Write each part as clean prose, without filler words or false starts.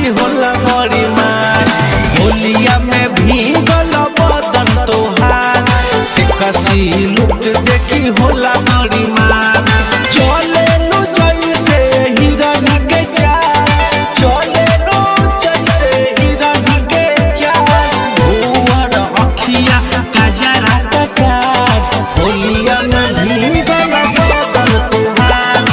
देखी होला बड़ी मार। होलिया में भीगल बदन तोहार से कसी लुक देखी होला बड़ी मार। चले नु जैसे हिरन के चाल, चले नु जैसे हिरन के चाल। भुवर अखिया कजरा कटार, होलिया में भीगल बदन तोहार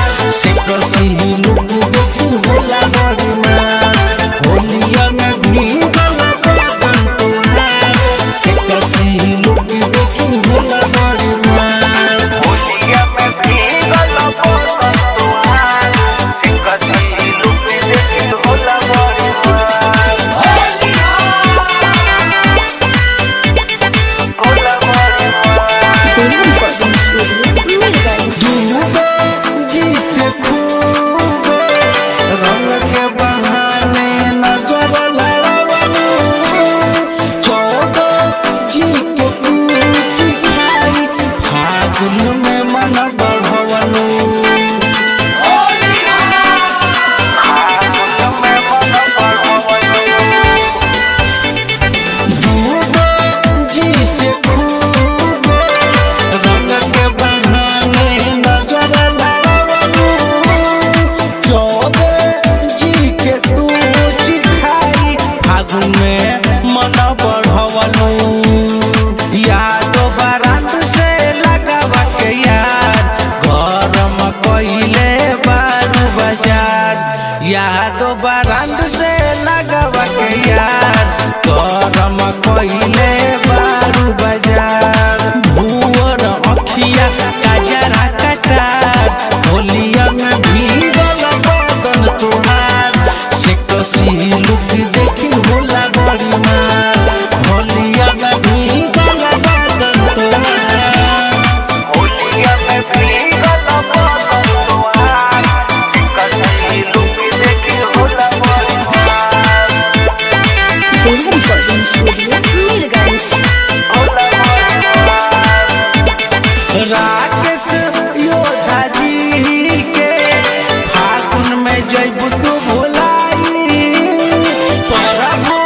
से कसी लुक देखी होला बड़ी मार। होलिया में भीगल बदन तोहार से कसी लुक देखी होला बड़ी मार। होलिया में भीगल बदन तोहार से कसी लुक देखी होला बड़ी मार। होला बड़ी मार। जिसे खूब रंग के बहाने नजर लड़वलू, चौदह जी के पूछ खाई फागुन में मन बढ़वलू। जिसे खूब रंग के बहाने नजर लड़वलू, चौबे जी के तू चिखाई फागुन में मन बढ़वलू। यादो बारात से लगावा के यार गरम कइले बारू बाजार। यादो बारात से लगावा के यार गरम कइले बारू बाजार। भुवर अखिया कजरा कटार, होलिया में भीगल बदन तोहार से कसी लुक देखी होला बड़ी मार। होलिया में भीगल बदन तोहार, होलिया में भीगल बदन तोहार से कसी लुक देखी होला बड़ी मार। होला बड़ी मार। राकेश योद्धा जी के फागुन में जैबू तू भुलाई, प्रभु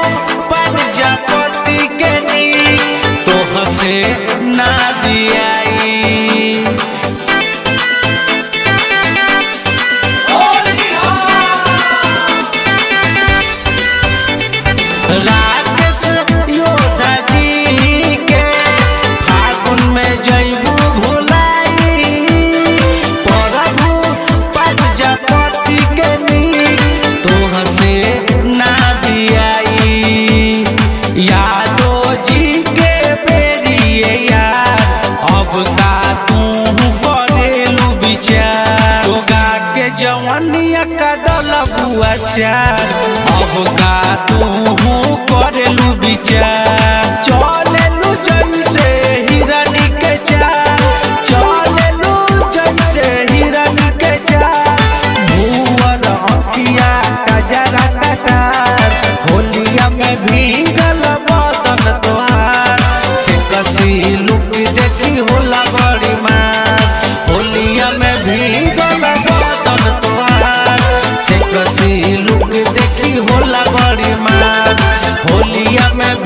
प्रजापति के नी तोह से ना दियाई। राकेश योद्धा जी के फागुन में जैबू भुलाई, प्रभु प्रजापति के नी तोह से ना दियाई। यादो जी के बेरिए यार अब का तू करेलू विचार। तोगा के जवनिया का डलबुआ चार, अब का तू करेलू विचार। चलेलू जैसे हिरन के चाल, चलेलू जैसे हिरन के चाल। भुवर अखिया कजरा कटार, होलिया में भीगल बदन तोहार से कसी लुक देखी होला बड़ी मार। होलिया में भीगल बदन तोहार से कसी लुक देखी होला बड़ी मार। होलिया में